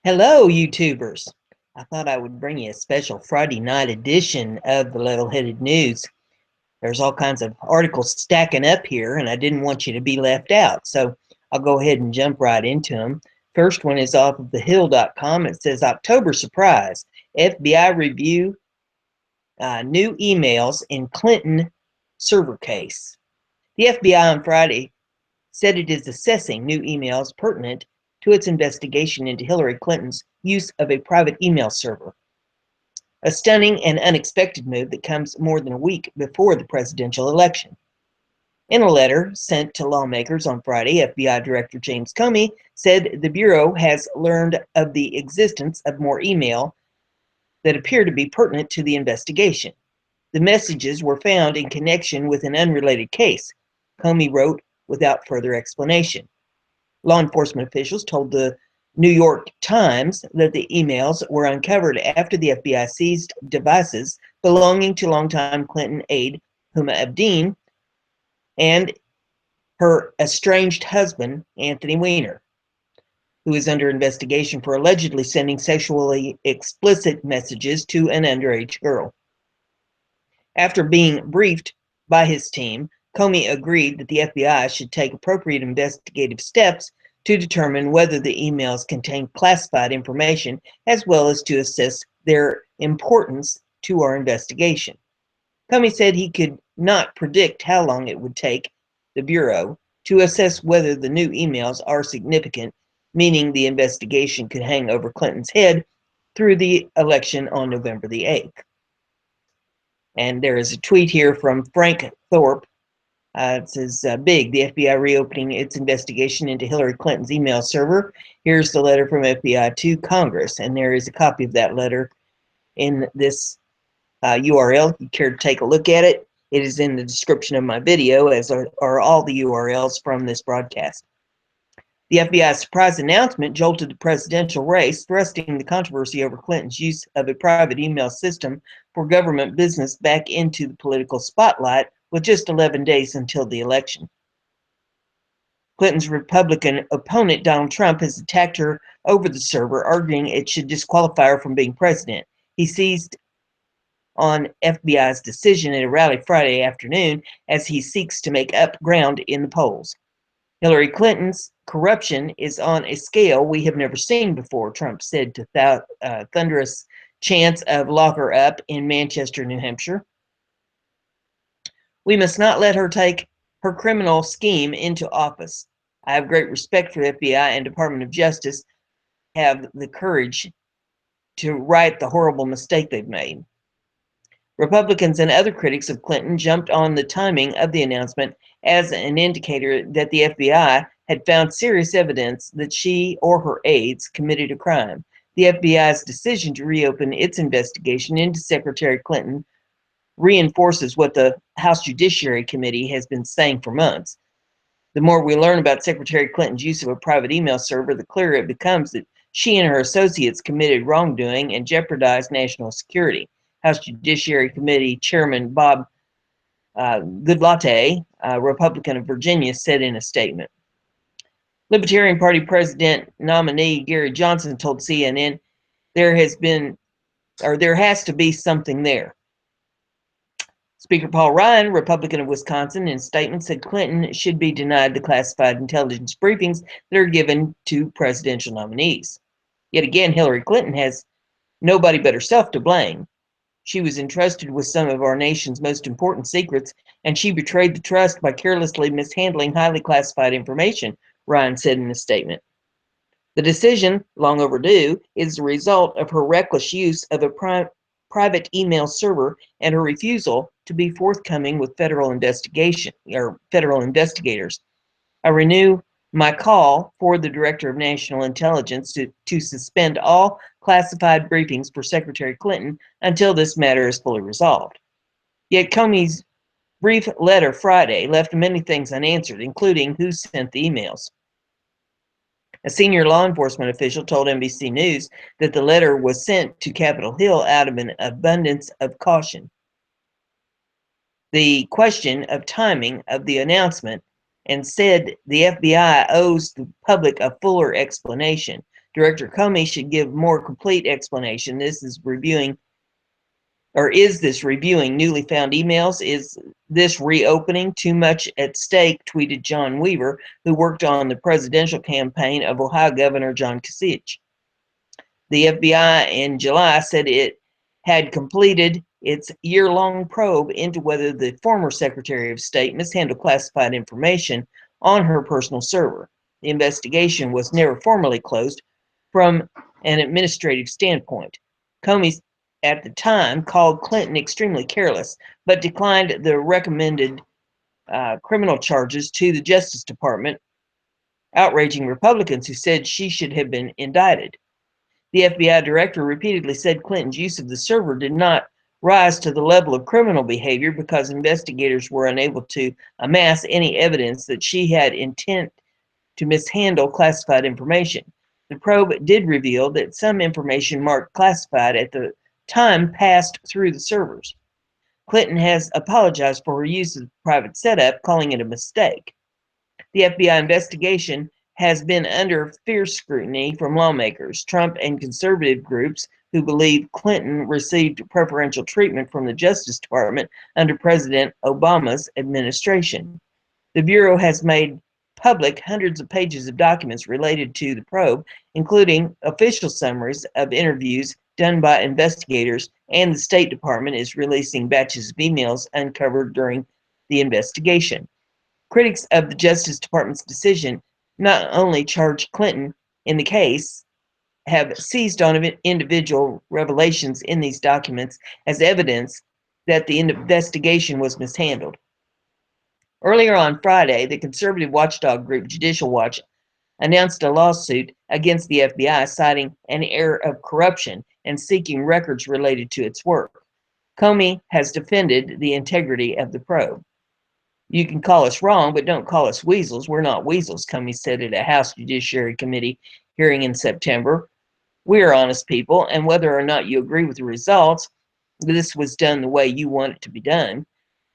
Hello, YouTubers. I thought I would bring you a special Friday night edition of the Level-Headed News. There's all kinds of articles stacking up here, and I didn't want you to be left out, so I'll go ahead and jump right into them. First one is off of thehill.com. It says, October surprise, FBI review new emails in Clinton server case. The FBI on Friday said it is assessing new emails pertinent to its investigation into Hillary Clinton's use of a private email server. A stunning and unexpected move that comes more than a week before the presidential election. In a letter sent to lawmakers on Friday, FBI Director James Comey said the Bureau has learned of the existence of more email that appear to be pertinent to the investigation. The messages were found in connection with an unrelated case, Comey wrote without further explanation. Law enforcement officials told the New York Times that the emails were uncovered after the FBI seized devices belonging to longtime Clinton aide Huma Abedin and her estranged husband, Anthony Weiner, who is under investigation for allegedly sending sexually explicit messages to an underage girl. After being briefed by his team, Comey agreed that the FBI should take appropriate investigative steps to determine whether the emails contain classified information, as well as to assess their importance to our investigation. Comey said he could not predict how long it would take the Bureau to assess whether the new emails are significant, meaning the investigation could hang over Clinton's head through the election on November the 8th. And there is a tweet here from Frank Thorpe. It says, big, the FBI reopening its investigation into Hillary Clinton's email server. Here's the letter from FBI to Congress, and there is a copy of that letter in this URL. If you care to take a look at it, it is in the description of my video, as are all the URLs from this broadcast. The FBI's surprise announcement jolted the presidential race, thrusting the controversy over Clinton's use of a private email system for government business back into the political spotlight with just 11 days until the election. Clinton's Republican opponent, Donald Trump, has attacked her over the server, arguing it should disqualify her from being president. He seized on FBI's decision at a rally Friday afternoon as he seeks to make up ground in the polls. Hillary Clinton's corruption is on a scale we have never seen before, Trump said to thunderous chants of lock her up in Manchester, New Hampshire. We must not let her take her criminal scheme into office. I have great respect for the FBI and Department of Justice have the courage to right the horrible mistake they've made. Republicans and other critics of Clinton jumped on the timing of the announcement as an indicator that the FBI had found serious evidence that she or her aides committed a crime. The FBI's decision to reopen its investigation into Secretary Clinton reinforces what the House Judiciary Committee has been saying for months. The more we learn about Secretary Clinton's use of a private email server, the clearer it becomes that she and her associates committed wrongdoing and jeopardized national security. House Judiciary Committee Chairman Bob Goodlatte, a Republican of Virginia, said in a statement. Libertarian Party President nominee Gary Johnson told CNN there has to be something there. Speaker Paul Ryan, Republican of Wisconsin, in a statement said Clinton should be denied the classified intelligence briefings that are given to presidential nominees. Yet again, Hillary Clinton has nobody but herself to blame. She was entrusted with some of our nation's most important secrets, and she betrayed the trust by carelessly mishandling highly classified information, Ryan said in a statement. The decision, long overdue, is the result of her reckless use of a private email server and her refusal to be forthcoming with federal investigators. I renew my call for the Director of National Intelligence to suspend all classified briefings for Secretary Clinton until this matter is fully resolved. Yet Comey's brief letter Friday left many things unanswered, including who sent the emails. A senior law enforcement official told NBC News that the letter was sent to Capitol Hill out of an abundance of caution. The question of timing of the announcement and said the FBI owes the public a fuller explanation. Director Comey should give more complete explanation. Is this reviewing newly found emails? Is this reopening too much at stake? Tweeted John Weaver, who worked on the presidential campaign of Ohio Governor John Kasich. The FBI in July said it had completed its year-long probe into whether the former Secretary of State mishandled classified information on her personal server. The investigation was never formally closed from an administrative standpoint. Comey, at the time, called Clinton extremely careless, but declined the recommended criminal charges to the Justice Department, outraging Republicans who said she should have been indicted. The FBI director repeatedly said Clinton's use of the server did not rise to the level of criminal behavior because investigators were unable to amass any evidence that she had intent to mishandle classified information. The probe did reveal that some information marked classified at the time passed through the servers. Clinton has apologized for her use of the private setup, calling it a mistake. The FBI investigation has been under fierce scrutiny from lawmakers, Trump and conservative groups who believe Clinton received preferential treatment from the Justice Department under President Obama's administration. The Bureau has made public hundreds of pages of documents related to the probe, including official summaries of interviews done by investigators, and the State Department is releasing batches of emails uncovered during the investigation. Critics of the Justice Department's decision not only charged Clinton in the case, have seized on individual revelations in these documents as evidence that the investigation was mishandled. Earlier on Friday, the conservative watchdog group Judicial Watch announced a lawsuit against the FBI, citing an air of corruption and seeking records related to its work. Comey has defended the integrity of the probe. You can call us wrong, but don't call us weasels. We're not weasels, Comey said at a House Judiciary Committee hearing in September. We are honest people, and whether or not you agree with the results, this was done the way you want it to be done.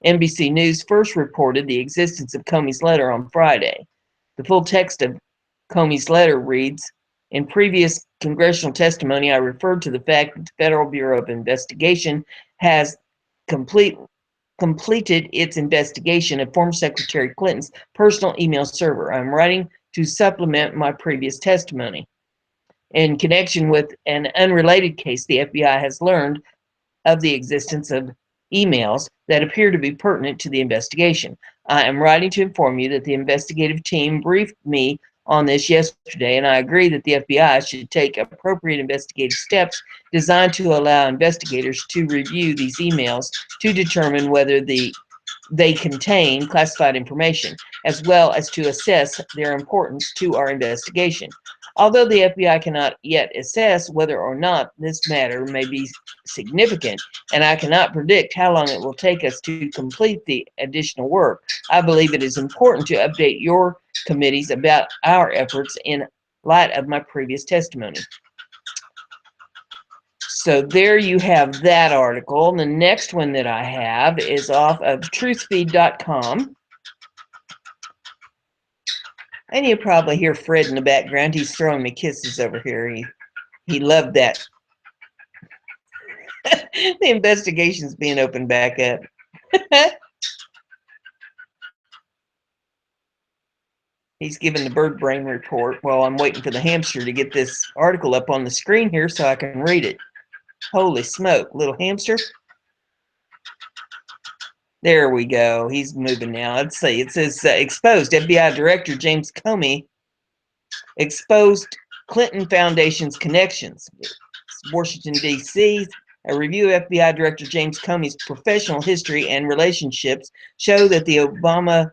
NBC News first reported the existence of Comey's letter on Friday. The full text of Comey's letter reads, "In previous congressional testimony, I referred to the fact that the Federal Bureau of Investigation has completed its investigation of former Secretary Clinton's personal email server. I'm writing to supplement my previous testimony. In connection with an unrelated case, the FBI has learned of the existence of emails that appear to be pertinent to the investigation. I am writing to inform you that the investigative team briefed me on this yesterday, and I agree that the FBI should take appropriate investigative steps designed to allow investigators to review these emails to determine whether they contain classified information, as well as to assess their importance to our investigation. Although the FBI cannot yet assess whether or not this matter may be significant, and I cannot predict how long it will take us to complete the additional work, I believe it is important to update your committees about our efforts in light of my previous testimony." So there you have that article. The next one that I have is off of truthfeed.com. And you probably hear Fred in the background. He's throwing me kisses over here. He loved that. The investigation's being opened back up. He's giving the bird brain report while I'm waiting for the hamster to get this article up on the screen here so I can read it. Holy smoke, little hamster. There we go. He's moving now. Let's see. It says exposed. FBI Director James Comey exposed Clinton Foundation's connections. Washington, D.C. A review of FBI Director James Comey's professional history and relationships show that the Obama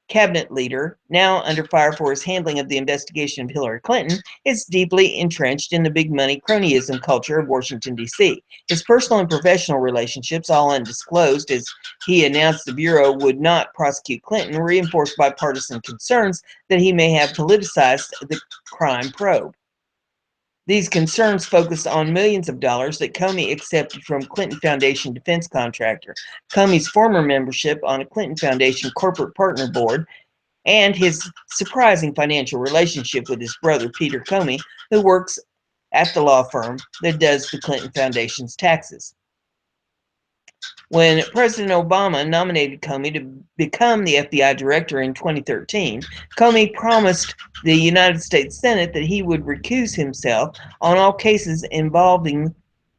cabinet leader, now under fire for his handling of the investigation of Hillary Clinton, is deeply entrenched in the big money cronyism culture of Washington, D.C. His personal and professional relationships, all undisclosed, as he announced the Bureau would not prosecute Clinton, reinforced bipartisan concerns that he may have politicized the crime probe. These concerns focused on millions of dollars that Comey accepted from Clinton Foundation defense contractor. Comey's former membership on a Clinton Foundation corporate partner board and his surprising financial relationship with his brother, Peter Comey, who works at the law firm that does the Clinton Foundation's taxes. When President Obama nominated Comey to become the FBI director in 2013, Comey promised the United States Senate that he would recuse himself on all cases involving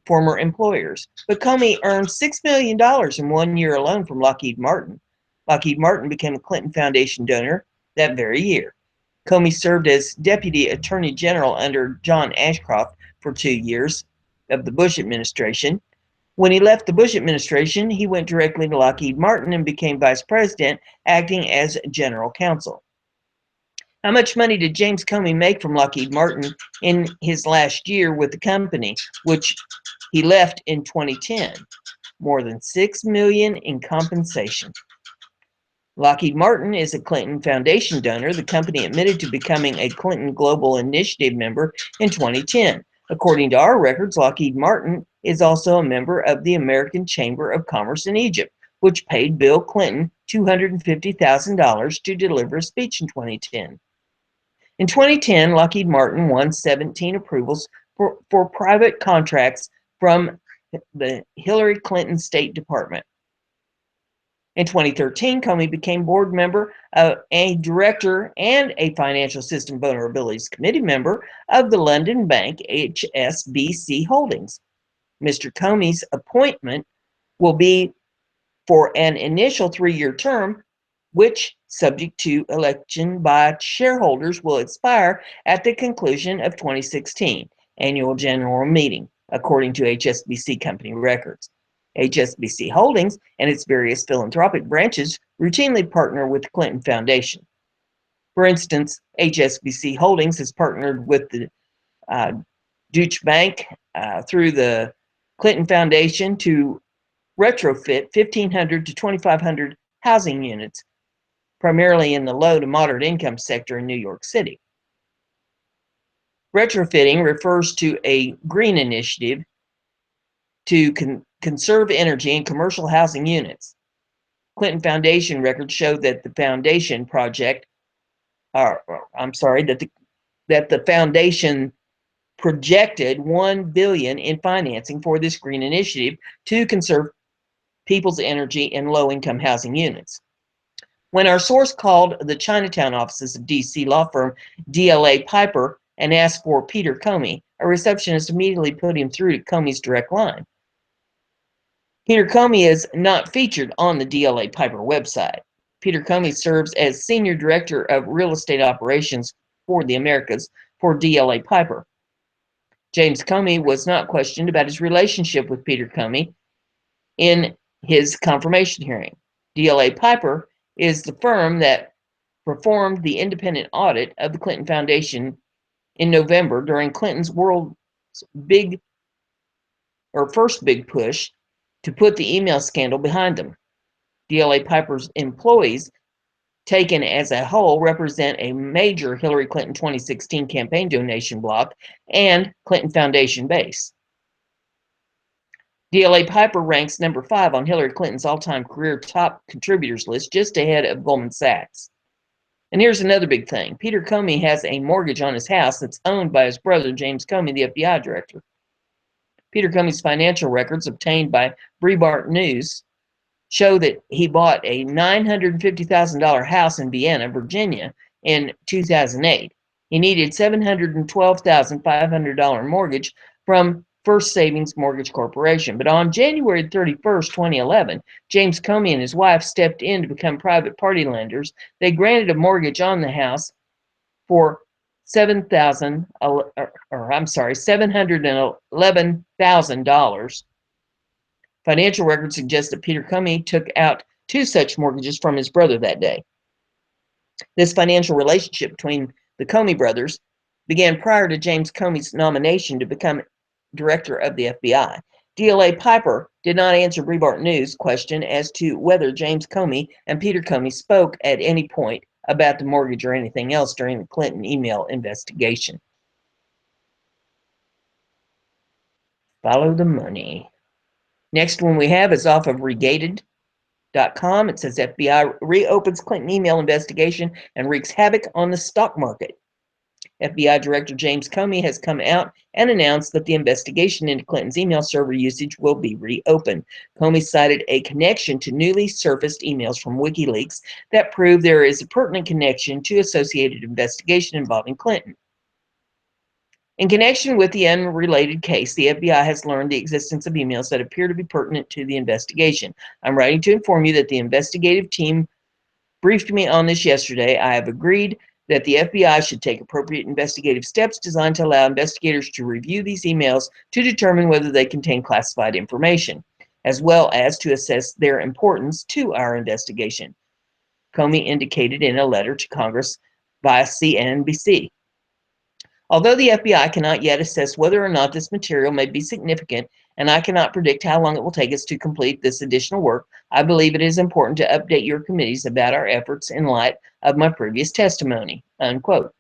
former employers. But Comey earned $6 million in 1 year alone from Lockheed Martin. Lockheed Martin became a Clinton Foundation donor that very year. Comey served as Deputy Attorney General under John Ashcroft for 2 years of the Bush administration. When he left the Bush administration, he went directly to Lockheed Martin and became vice president, acting as general counsel. How much money did James Comey make from Lockheed Martin in his last year with the company, which he left in 2010? More than $6 million in compensation. Lockheed Martin is a Clinton Foundation donor. The company admitted to becoming a Clinton Global Initiative member in 2010. According to our records, Lockheed Martin is also a member of the American Chamber of Commerce in Egypt, which paid Bill Clinton $250,000 to deliver a speech in 2010. In 2010, Lockheed Martin won 17 approvals for private contracts from the Hillary Clinton State Department. In 2013, Comey became board member, a director, and a Financial System Vulnerabilities Committee member of the London bank HSBC Holdings. Mr. Comey's appointment will be for an initial 3-year term, which, subject to election by shareholders, will expire at the conclusion of 2016 annual general meeting, according to HSBC company records. HSBC Holdings and its various philanthropic branches routinely partner with the Clinton Foundation. For instance, HSBC Holdings has partnered with the Deutsche Bank through the Clinton Foundation to retrofit 1,500 to 2,500 housing units, primarily in the low to moderate income sector in New York City. Retrofitting refers to a green initiative to conserve energy in commercial housing units. Clinton Foundation records show that the foundation project, that the foundation projected $1 billion in financing for this green initiative to conserve people's energy in low-income housing units. When our source called the Chinatown offices of DC law firm DLA Piper and asked for Peter Comey, a receptionist immediately put him through to Comey's direct line. Peter Comey is not featured on the DLA Piper website. Peter Comey serves as Senior Director of Real Estate Operations for the Americas for DLA Piper. James Comey was not questioned about his relationship with Peter Comey in his confirmation hearing. DLA Piper is the firm that performed the independent audit of the Clinton Foundation in November during Clinton's first big push to put the email scandal behind them. DLA Piper's employees, taken as a whole, represent a major Hillary Clinton 2016 campaign donation block and Clinton Foundation base. DLA Piper ranks number 5 on Hillary Clinton's all-time career top contributors list, just ahead of Goldman Sachs. And here's another big thing. Peter Comey has a mortgage on his house that's owned by his brother, James Comey, the FBI director. Peter Comey's financial records obtained by Breitbart News show that he bought a $950,000 house in Vienna, Virginia in 2008. He needed $712,500 mortgage from First Savings Mortgage Corporation. But on January 31st, 2011, James Comey and his wife stepped in to become private party lenders. They granted a mortgage on the house for $711,000. Financial records suggest that Peter Comey took out 2 such mortgages from his brother that day. This financial relationship between the Comey brothers began prior to James Comey's nomination to become director of the FBI. DLA Piper did not answer Breitbart News' question as to whether James Comey and Peter Comey spoke at any point about the mortgage or anything else during the Clinton email investigation. Follow the money. Next one we have is off of Regated. Com. It says FBI reopens Clinton email investigation and wreaks havoc on the stock market. FBI Director James Comey has come out and announced that the investigation into Clinton's email server usage will be reopened. Comey cited a connection to newly surfaced emails from WikiLeaks that prove there is a pertinent connection to associated investigation involving Clinton. In connection with the unrelated case, the FBI has learned the existence of emails that appear to be pertinent to the investigation. I'm writing to inform you that the investigative team briefed me on this yesterday. I have agreed that the FBI should take appropriate investigative steps designed to allow investigators to review these emails to determine whether they contain classified information, as well as to assess their importance to our investigation, Comey indicated in a letter to Congress via CNBC. Although the FBI cannot yet assess whether or not this material may be significant, and I cannot predict how long it will take us to complete this additional work, I believe it is important to update your committees about our efforts in light of my previous testimony, unquote.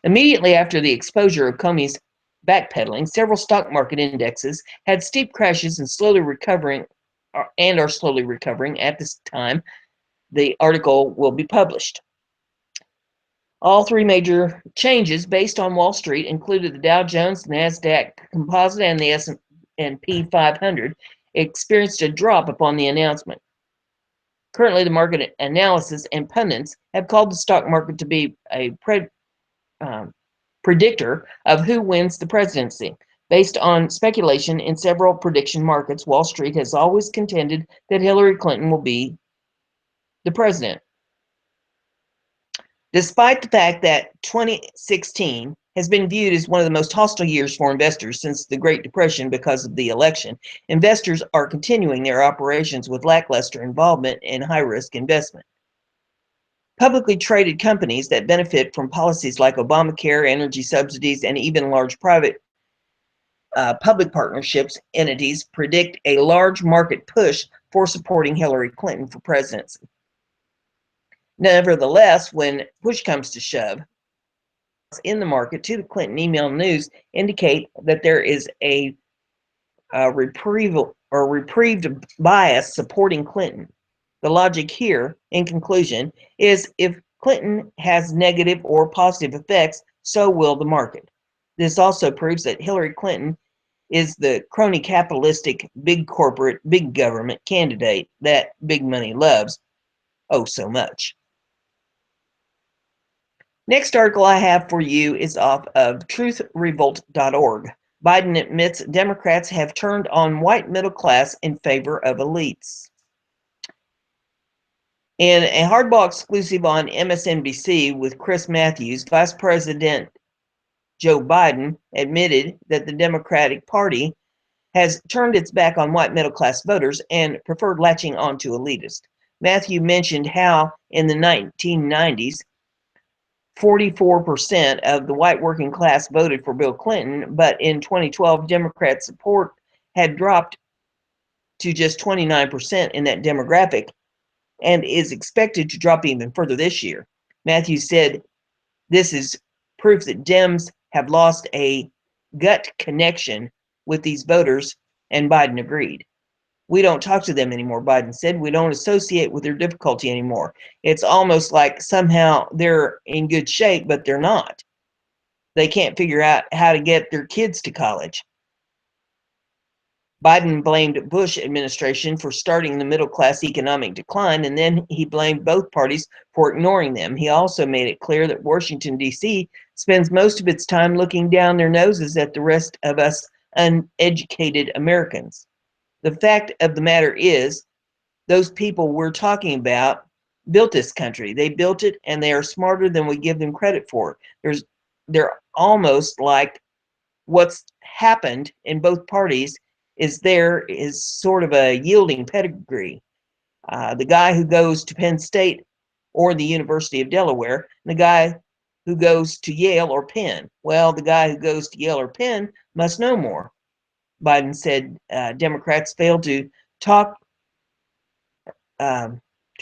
Immediately after the exposure of Comey's backpedaling, several stock market indexes had steep crashes and are slowly recovering at this time the article will be published. All three major changes based on Wall Street included the Dow Jones, NASDAQ Composite, and the S&P 500 experienced a drop upon the announcement. Currently, the market analysis and pundits have called the stock market to be a predictor of who wins the presidency. Based on speculation in several prediction markets, Wall Street has always contended that Hillary Clinton will be the president. Despite the fact that 2016 has been viewed as one of the most hostile years for investors since the Great Depression because of the election, investors are continuing their operations with lackluster involvement in high-risk investment. Publicly traded companies that benefit from policies like Obamacare, energy subsidies, and even large private public partnerships entities predict a large market push for supporting Hillary Clinton for presidency. Nevertheless, when push comes to shove, in the market to the Clinton email news indicate that there is a reprieved bias supporting Clinton. The logic here, in conclusion, is if Clinton has negative or positive effects, so will the market. This also proves that Hillary Clinton is the crony capitalistic, big corporate, big government candidate that big money loves oh so much. Next article I have for you is off of truthrevolt.org. Biden admits Democrats have turned on white middle class in favor of elites. In a hardball exclusive on MSNBC with Chris Matthews, Vice President Joe Biden admitted that the Democratic Party has turned its back on white middle class voters and preferred latching on to elitists. Matthew mentioned how in the 1990s, 44% of the white working class voted for Bill Clinton, but in 2012, Democrat support had dropped to just 29% in that demographic and is expected to drop even further this year. Matthews said this is proof that Dems have lost a gut connection with these voters, and Biden agreed. We don't talk to them anymore, Biden said. We don't associate with their difficulty anymore. It's almost like somehow they're in good shape, but they're not. They can't figure out how to get their kids to college. Biden blamed Bush administration for starting the middle class economic decline, and then he blamed both parties for ignoring them. He also made it clear that Washington, D.C. spends most of its time looking down their noses at the rest of us uneducated Americans. The fact of the matter is, those people we're talking about built this country. They built it, and they are smarter than we give them credit for. They're almost like what's happened in both parties is there is sort of a yielding pedigree. The guy who goes to Penn State or the University of Delaware, and the guy who goes to Yale or Penn. Well, the guy who goes to Yale or Penn must know more. Biden said Democrats failed to talk. Try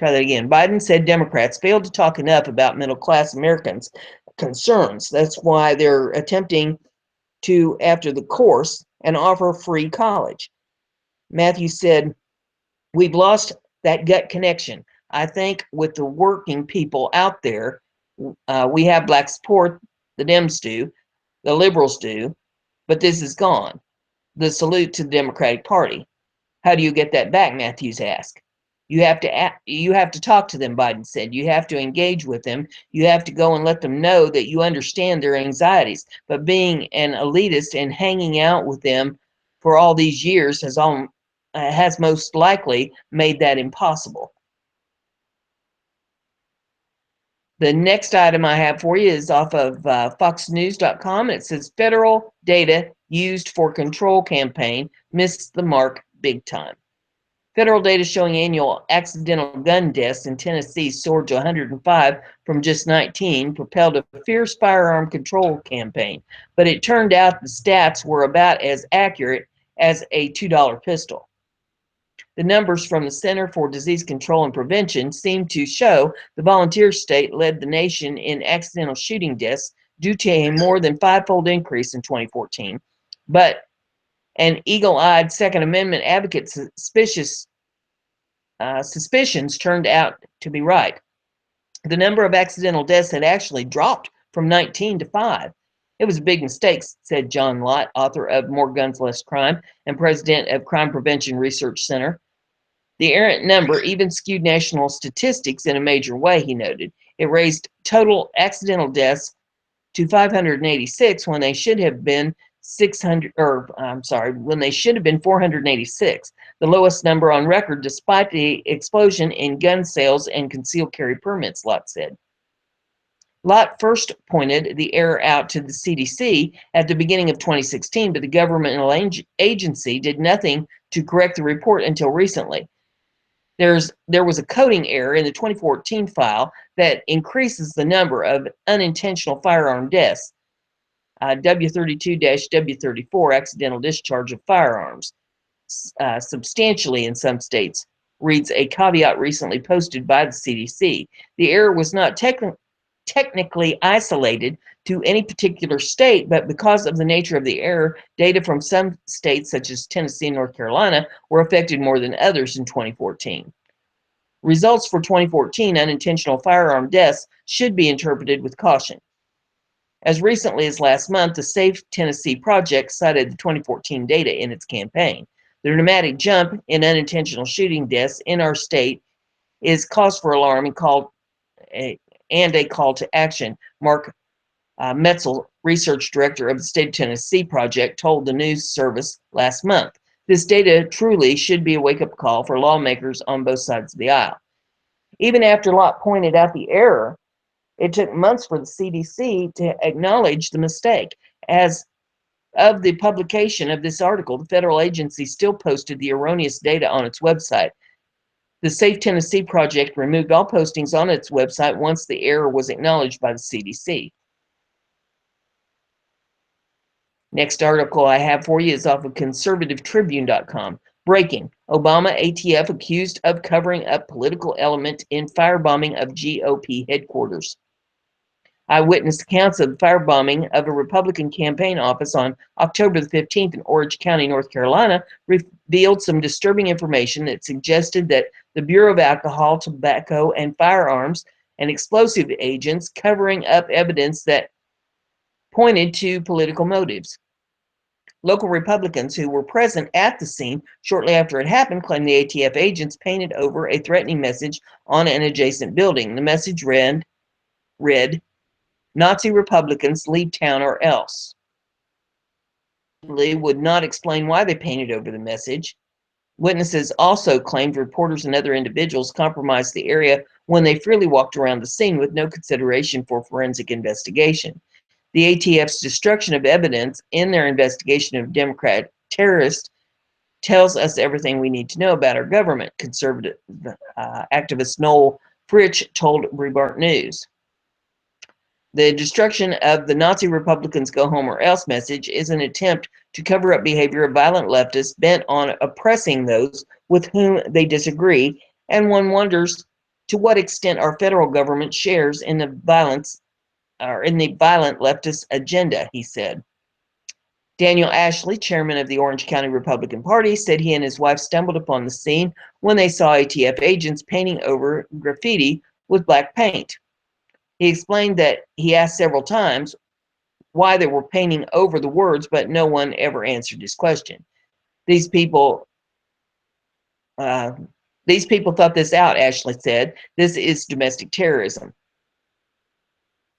that again. Biden said Democrats failed to talk enough about middle-class Americans' concerns. That's why they're attempting to, after the course, and offer free college. Matthews said, we've lost that gut connection. I think with the working people out there, we have black support, the Dems do, the liberals do, but this is gone. The salute to the Democratic Party. How do you get that back? Matthews asked. You have to talk to them, Biden said. You have to engage with them. You have to go and let them know that you understand their anxieties. But being an elitist and hanging out with them for all these years has most likely made that impossible. The next item I have for you is off of foxnews.com. It says federal data used for control campaign missed the mark big time. Federal data showing annual accidental gun deaths in Tennessee soared to 105 from just 19, propelled a fierce firearm control campaign. But it turned out the stats were about as accurate as a $2 pistol. The numbers from the Center for Disease Control and Prevention seem to show the volunteer state led the nation in accidental shooting deaths due to a more than five-fold increase in 2014. But an eagle-eyed Second Amendment advocate suspicions turned out to be right. The number of accidental deaths had actually dropped from 19 to 5. It was a big mistake, said John Lott, author of More Guns, Less Crime and president of Crime Prevention Research Center. The errant number even skewed national statistics in a major way, he noted. It raised total accidental deaths to 586 when they should have been 486, the lowest number on record despite the explosion in gun sales and concealed carry permits, Lott said. Lott first pointed the error out to the CDC at the beginning of 2016, but the governmental agency did nothing to correct the report until recently. There was a coding error in the 2014 file that increases the number of unintentional firearm deaths, W32-W34, accidental discharge of firearms, substantially in some states, reads a caveat recently posted by the CDC. The error was not technically isolated to any particular state, but because of the nature of the error, data from some states such as Tennessee and North Carolina were affected more than others in 2014. Results for 2014 unintentional firearm deaths should be interpreted with caution. As recently as last month, the Safe Tennessee Project cited the 2014 data in its campaign. The dramatic jump in unintentional shooting deaths in our state is cause for alarm and a call to action, Mark Metzel, research director of the State of Tennessee Project, told the news service last month. This data truly should be a wake-up call for lawmakers on both sides of the aisle. Even after Lott pointed out the error, it took months for the CDC to acknowledge the mistake. As of the publication of this article, the federal agency still posted the erroneous data on its website. The Safe Tennessee Project removed all postings on its website once the error was acknowledged by the CDC. Next article I have for you is off of conservativetribune.com. Breaking: Obama ATF accused of covering up political element in firebombing of GOP headquarters. Eyewitness accounts of the firebombing of a Republican campaign office on October the 15th in Orange County, North Carolina, revealed some disturbing information that suggested that the Bureau of Alcohol, Tobacco, and Firearms and explosive agents covering up evidence that pointed to political motives. Local Republicans who were present at the scene shortly after it happened claimed the ATF agents painted over a threatening message on an adjacent building. The message read, "Nazi Republicans, leave town or else." They would not explain why they painted over the message. Witnesses also claimed reporters and other individuals compromised the area when they freely walked around the scene with no consideration for forensic investigation. The ATF's destruction of evidence in their investigation of Democrat terrorists tells us everything we need to know about our government, conservative activist Noel Fritsch told Breitbart News. The destruction of the Nazi Republicans go home or else message is an attempt to cover up behavior of violent leftists bent on oppressing those with whom they disagree, and one wonders to what extent our federal government shares in the violent leftist agenda, he said. Daniel Ashley, chairman of the Orange County Republican Party, said he and his wife stumbled upon the scene when they saw ATF agents painting over graffiti with black paint. He explained that he asked several times why they were painting over the words, but no one ever answered his question. These people thought this out, Ashley said. This is domestic terrorism.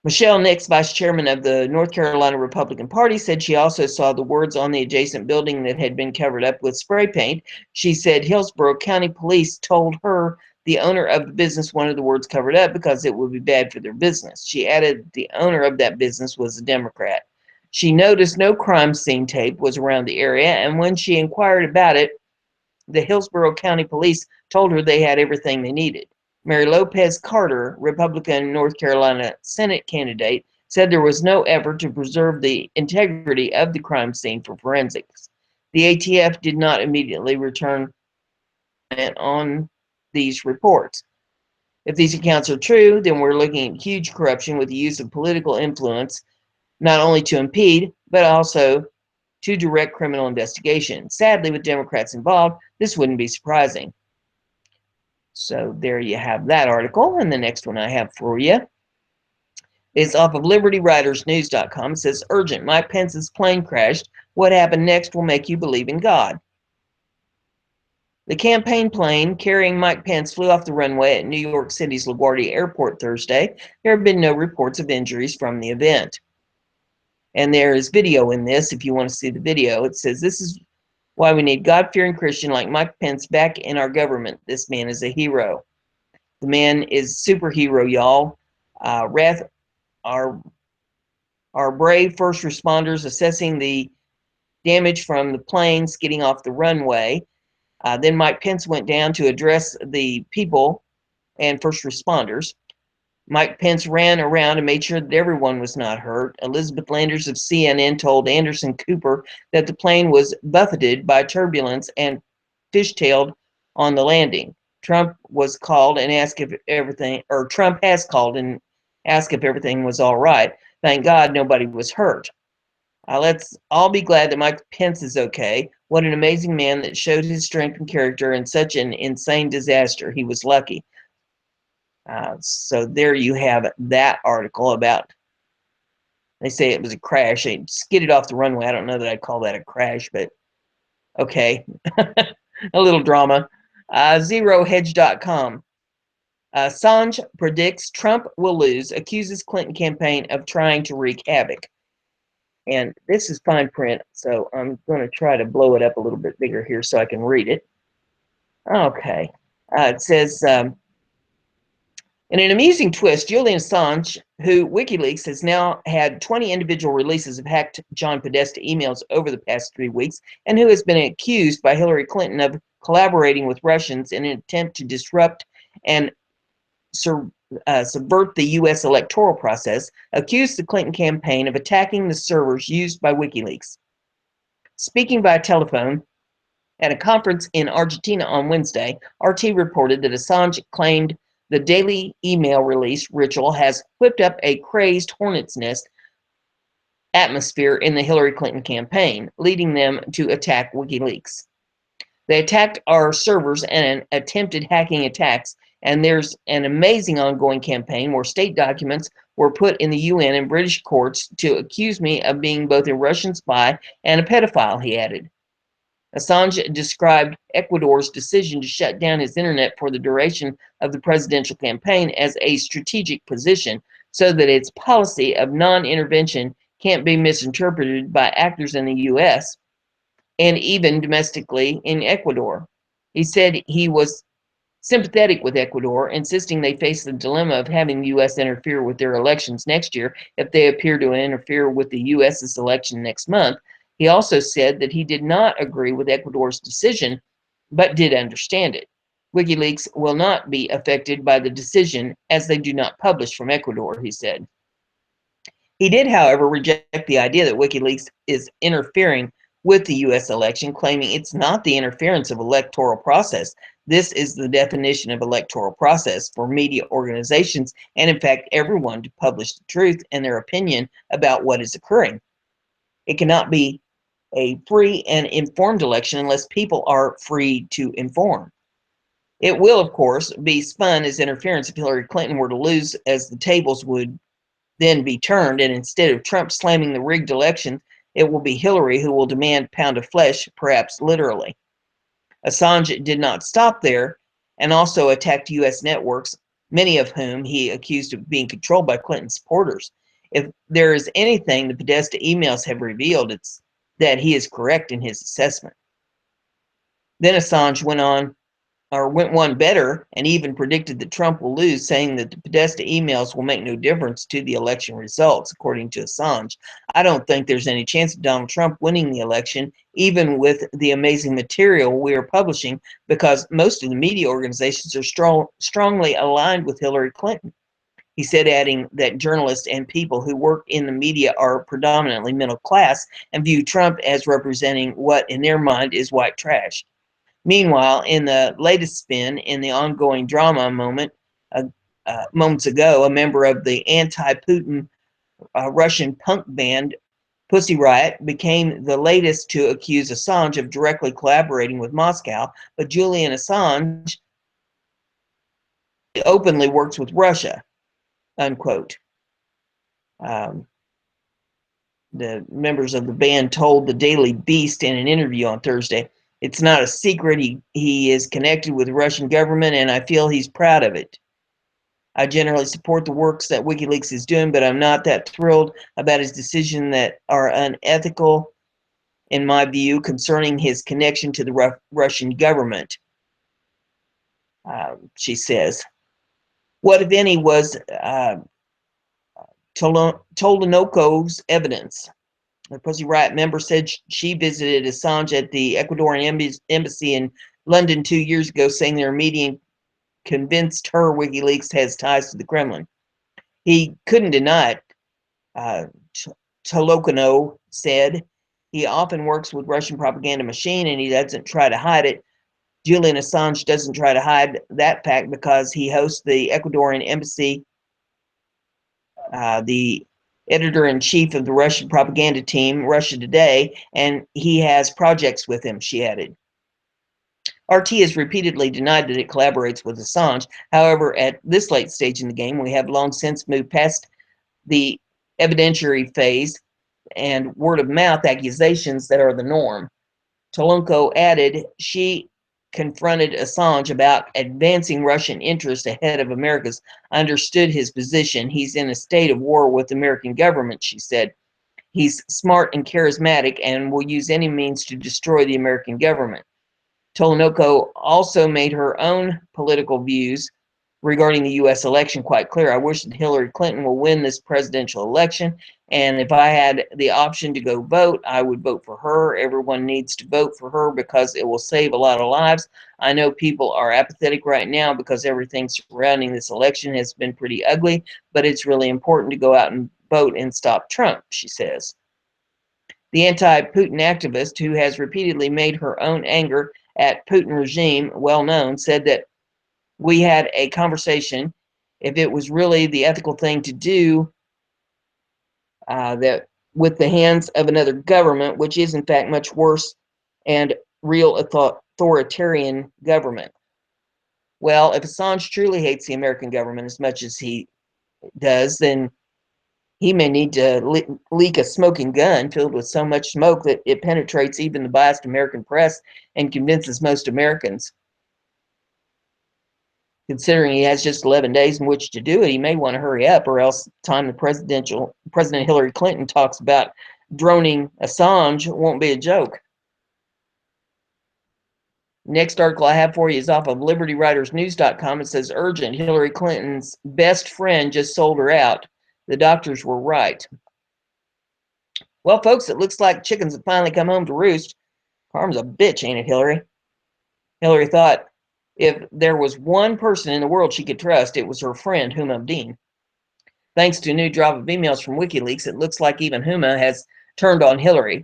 Michelle Nix, vice chairman of the North Carolina Republican Party, said she also saw the words on the adjacent building that had been covered up with spray paint. She said Hillsborough County Police told her the owner of the business wanted the words covered up because it would be bad for their business. She added the owner of that business was a Democrat. She noticed no crime scene tape was around the area, and when she inquired about it, the Hillsborough County Police told her they had everything they needed. Mary Lopez Carter, Republican North Carolina Senate candidate, said there was no effort to preserve the integrity of the crime scene for forensics. The ATF did not immediately return on these reports. If these accounts are true, then we're looking at huge corruption with the use of political influence, not only to impede, but also to direct criminal investigation. Sadly, with Democrats involved, this wouldn't be surprising. So there you have that article. And the next one I have for you is off of LibertyWritersNews.com. It says, urgent, Mike Pence's plane crashed. What happened next will make you believe in God. The campaign plane carrying Mike Pence flew off the runway at New York City's LaGuardia Airport Thursday. There have been no reports of injuries from the event. And there is video in this if you want to see the video. It says, this is why we need God-fearing Christian like Mike Pence back in our government. This man is a hero. The man is superhero, y'all. Our brave first responders assessing the damage from the plane skidding off the runway. Then Mike Pence went down to address the people and first responders. Mike Pence ran around and made sure that everyone was not hurt. Elizabeth Landers of CNN told Anderson Cooper that the plane was buffeted by turbulence and fishtailed on the landing. Trump was called and asked if everything, or Trump has called and asked if everything was all right. Thank God nobody was hurt. Let's all be glad that Mike Pence is okay. What an amazing man that showed his strength and character in such an insane disaster. He was lucky. So there you have that article about, they say it was a crash. They skidded off the runway. I don't know that I'd call that a crash, but okay. A little drama. ZeroHedge.com. Assange predicts Trump will lose, accuses Clinton campaign of trying to wreak havoc. And this is fine print, so I'm going to try to blow it up a little bit bigger here so I can read it. Okay. It says, in an amusing twist, Julian Assange, who WikiLeaks has now had 20 individual releases of hacked John Podesta emails over the past 3 weeks, and who has been accused by Hillary Clinton of collaborating with Russians in an attempt to disrupt and subvert the U.S. electoral process, accused the Clinton campaign of attacking the servers used by WikiLeaks. Speaking by telephone at a conference in Argentina on Wednesday, RT reported that Assange claimed the daily email release ritual has whipped up a crazed hornet's nest atmosphere in the Hillary Clinton campaign, leading them to attack WikiLeaks. They attacked our servers and attempted hacking attacks, and there's an amazing ongoing campaign where state documents were put in the UN and British courts to accuse me of being both a Russian spy and a pedophile, he added. Assange described Ecuador's decision to shut down his internet for the duration of the presidential campaign as a strategic position so that its policy of non-intervention can't be misinterpreted by actors in the U.S. and even domestically in Ecuador. He said he was sympathetic with Ecuador, insisting they face the dilemma of having the U.S. interfere with their elections next year if they appear to interfere with the U.S.'s election next month. He also said that he did not agree with Ecuador's decision, but did understand it. WikiLeaks will not be affected by the decision as they do not publish from Ecuador, he said. He did, however, reject the idea that WikiLeaks is interfering with the U.S. election, claiming it's not the interference of electoral process. This is the definition of electoral process for media organizations and, in fact, everyone to publish the truth and their opinion about what is occurring. It cannot be a free and informed election unless people are free to inform. It will, of course, be spun as interference if Hillary Clinton were to lose, as the tables would then be turned, and instead of Trump slamming the rigged election, it will be Hillary who will demand pound of flesh, perhaps literally. Assange did not stop there and also attacked U.S. networks, many of whom he accused of being controlled by Clinton supporters. If there is anything the Podesta emails have revealed, it's that he is correct in his assessment. Then Assange went one better and even predicted that Trump will lose, saying that the Podesta emails will make no difference to the election results, according to Assange. I don't think there's any chance of Donald Trump winning the election, even with the amazing material we are publishing, because most of the media organizations are strongly aligned with Hillary Clinton. He said, adding that journalists and people who work in the media are predominantly middle class and view Trump as representing what in their mind is white trash. Meanwhile, in the latest spin in the ongoing drama moments ago, a member of the anti-Putin Russian punk band Pussy Riot became the latest to accuse Assange of directly collaborating with Moscow, but Julian Assange openly works with Russia, unquote. The members of the band told the Daily Beast in an interview on Thursday, "It's not a secret. He is connected with the Russian government, and I feel he's proud of it. I generally support the works that WikiLeaks is doing, but I'm not that thrilled about his decisions that are unethical, in my view, concerning his connection to the Russian government," she says. What, if any, was Tolanoko's evidence? The Pussy Riot member said she visited Assange at the Ecuadorian embassy in London 2 years ago, saying their meeting convinced her WikiLeaks has ties to the Kremlin. He couldn't deny it, Tolokano said. He often works with Russian propaganda machine and he doesn't try to hide it. Julian Assange doesn't try to hide that fact because he hosts the Ecuadorian embassy, the editor-in-chief of the Russian propaganda team, Russia Today, and he has projects with him, she added. RT has repeatedly denied that it collaborates with Assange. However, at this late stage in the game, we have long since moved past the evidentiary phase and word-of-mouth accusations that are the norm. Tolonko added she confronted Assange about advancing Russian interests ahead of America's. "I understood his position. He's in a state of war with the American government," she said. "He's smart and charismatic and will use any means to destroy the American government." Tolonoko also made her own political views regarding the U.S. election quite clear. "I wish that Hillary Clinton will win this presidential election, and if I had the option to go vote, I would vote for her. Everyone needs to vote for her because it will save a lot of lives. I know people are apathetic right now because everything surrounding this election has been pretty ugly, but it's really important to go out and vote and stop Trump," she says. The anti-Putin activist, who has repeatedly made her own anger at Putin regime well known, said that we had a conversation if it was really the ethical thing to do that with the hands of another government, which is in fact much worse and real authoritarian government. Well, if Assange truly hates the American government as much as he does, then he may need to leak a smoking gun filled with so much smoke that it penetrates even the biased American press and convinces most Americans. Considering he has just 11 days in which to do it, he may want to hurry up, or else time the President Hillary Clinton talks about droning Assange won't be a joke. Next article I have for you is off of LibertyWritersNews.com. It says, "Urgent, Hillary Clinton's best friend just sold her out. The doctors were right." Well, folks, it looks like chickens have finally come home to roost. Karma's a bitch, ain't it, Hillary? Hillary thought if there was one person in the world she could trust, it was her friend, Huma Abedin. Thanks to a new drop of emails from WikiLeaks, it looks like even Huma has turned on Hillary.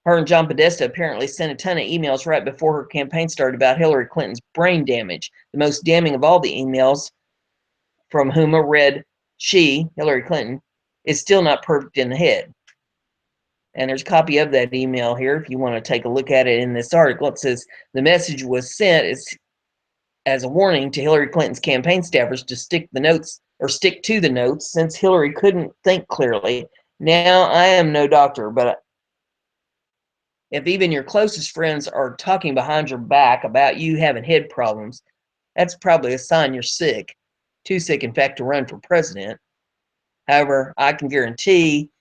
Her and John Podesta apparently sent a ton of emails right before her campaign started about Hillary Clinton's brain damage. The most damning of all the emails from Huma read, "She, Hillary Clinton, is still not perfect in the head." And there's a copy of that email here if you want to take a look at it in this article. It says the message was sent as a warning to Hillary Clinton's campaign staffers to stick to the notes since Hillary couldn't think clearly. Now, I am no doctor, but if even your closest friends are talking behind your back about you having head problems, that's probably a sign you're sick. Too sick, in fact, to run for president. However, I can guarantee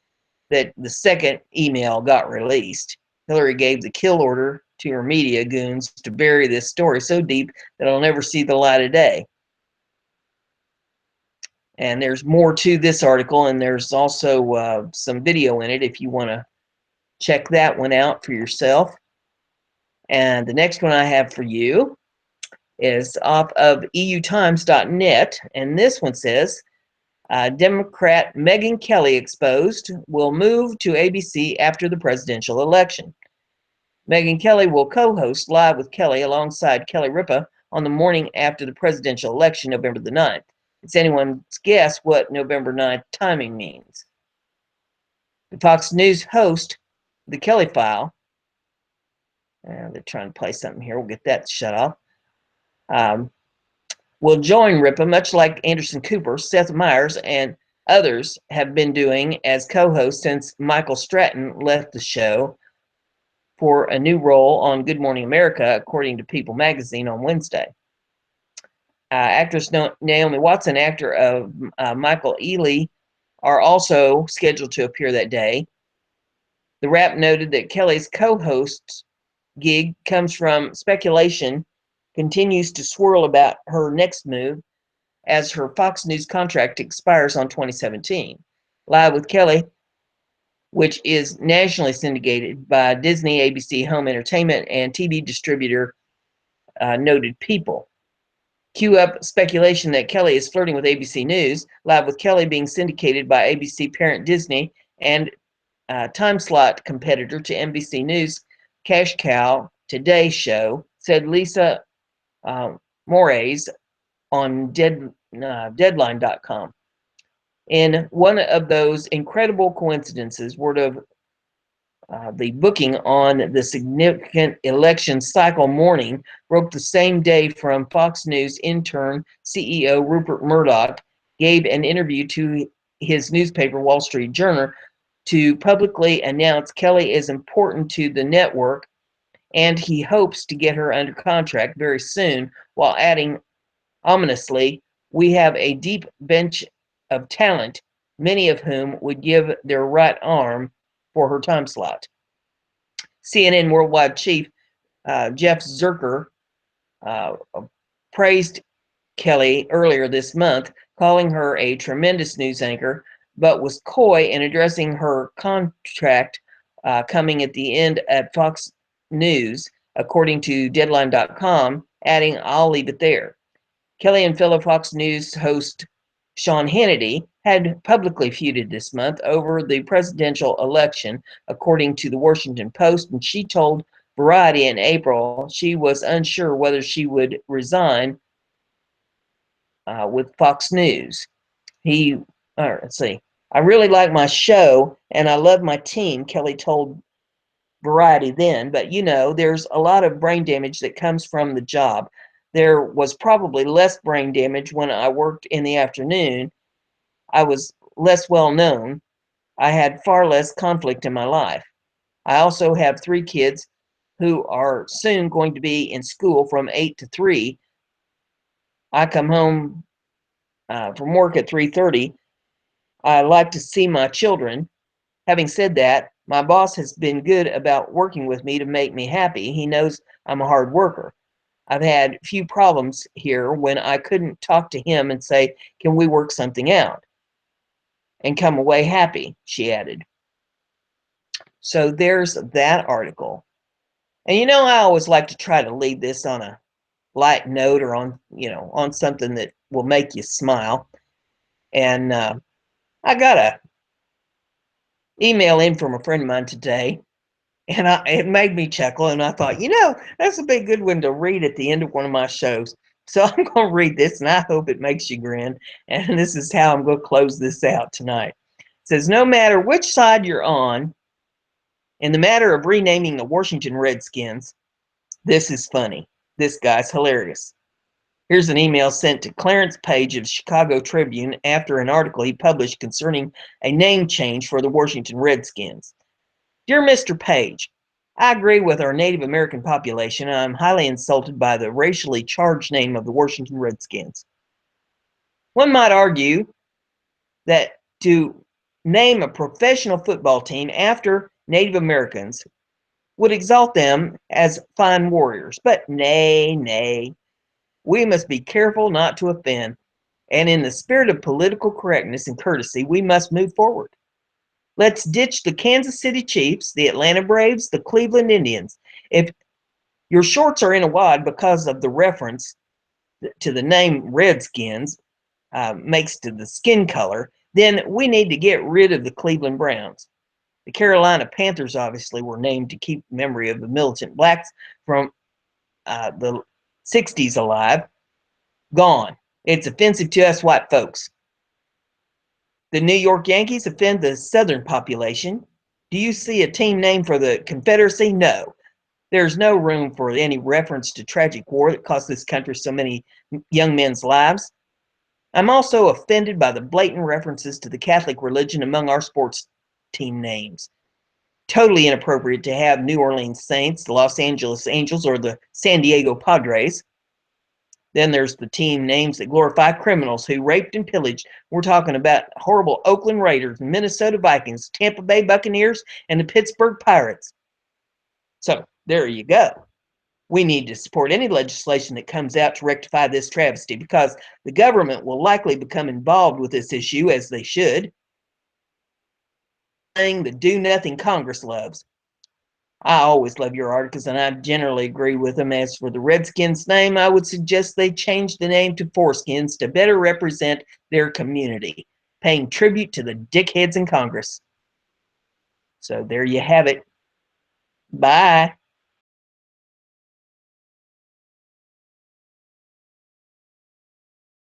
that the second email got released. Hillary gave the kill order to her media goons to bury this story so deep that it'll never see the light of day. And there's more to this article, and there's also some video in it if you want to check that one out for yourself. And the next one I have for you is off of eutimes.net, and this one says, Democrat Megyn Kelly exposed, will move to ABC after the presidential election. Megyn Kelly will co-host Live with Kelly alongside Kelly Ripa on the morning after the presidential election, November the 9th. It's anyone's guess what November 9th timing means. The Fox News host, The Kelly File, they're trying to play something here. We'll get that shut off. Will join Ripa, much like Anderson Cooper, Seth Meyers, and others have been doing as co-hosts since Michael Stratton left the show for a new role on Good Morning America, according to People magazine on Wednesday. Actress Naomi Watson, actor of Michael Ealy, are also scheduled to appear that day. The Wrap noted that Kelly's co-host gig comes from speculation continues to swirl about her next move as her Fox News contract expires on 2017. Live with Kelly, which is nationally syndicated by Disney, ABC Home Entertainment, and TV distributor Noted People. Cue up speculation that Kelly is flirting with ABC News. Live with Kelly being syndicated by ABC parent Disney and time slot competitor to NBC News Cash Cow Today show, said Lisa Moraes on Deadline.com. In one of those incredible coincidences, word of the booking on the significant election cycle morning broke the same day from Fox News intern CEO Rupert Murdoch gave an interview to his newspaper Wall Street Journal to publicly announce Kelly is important to the network and he hopes to get her under contract very soon, while adding ominously, we have a deep bench of talent, many of whom would give their right arm for her time slot. CNN Worldwide Chief Jeff Zucker praised Kelly earlier this month, calling her a tremendous news anchor, but was coy in addressing her contract coming at the end at Fox News, according to Deadline.com, adding, I'll leave it there. Kelly and fellow Fox News host Sean Hannity had publicly feuded this month over the presidential election, according to the Washington Post, and she told Variety in April she was unsure whether she would resign with Fox News. Let's see. I really like my show and I love my team, Kelly told Variety then, but you know, there's a lot of brain damage that comes from the job. There was probably less brain damage when I worked in the afternoon. I was less well known. I had far less conflict in my life. I also have 3 kids who are soon going to be in school from 8 to 3. I come home from work at 3:30. I like to see my children. Having said that, my boss has been good about working with me to make me happy. He knows I'm a hard worker. I've had few problems here when I couldn't talk to him and say, can we work something out? And come away happy, she added. So there's that article. And you know, I always like to try to leave this on a light note or on something that will make you smile. And I got a email in from a friend of mine today, and it made me chuckle, and I thought, that's a big good one to read at the end of one of my shows. So I'm going to read this, and I hope it makes you grin. And this is how I'm going to close this out tonight. It says, no matter which side you're on, In the matter of renaming the Washington Redskins, this is funny. This guy's hilarious. Here's an email sent to Clarence Page of the Chicago Tribune after an article he published concerning a name change for the Washington Redskins. Dear Mr. Page, I agree with our Native American population, and I'm highly insulted by the racially charged name of the Washington Redskins. One might argue that to name a professional football team after Native Americans would exalt them as fine warriors, but nay. We must be careful not to offend, and in the spirit of political correctness and courtesy, we must move forward. Let's ditch the Kansas City Chiefs, the Atlanta Braves, the Cleveland Indians. If your shorts are in a wad because of the reference to the name Redskins makes to the skin color, then we need to get rid of the Cleveland Browns. The Carolina Panthers obviously were named to keep memory of the militant blacks from the 60s alive. Gone. It's offensive to us white folks. The New York Yankees offend the Southern population. Do you see a team name for the Confederacy? No. There's no room for any reference to tragic war that cost this country so many young men's lives. I'm also offended by the blatant references to the Catholic religion among our sports team names. Totally inappropriate to have New Orleans Saints, the Los Angeles Angels, or the San Diego Padres. Then there's the team names that glorify criminals who raped and pillaged. We're talking about horrible Oakland Raiders, Minnesota Vikings, Tampa Bay Buccaneers, and the Pittsburgh Pirates. So there you go. We need to support any legislation that comes out to rectify this travesty because the government will likely become involved with this issue, as they should. The do-nothing Congress loves. I always love your articles, and I generally agree with them. As for the Redskins name, I would suggest they change the name to Foreskins to better represent their community, paying tribute to the dickheads in Congress. So there you have it. Bye.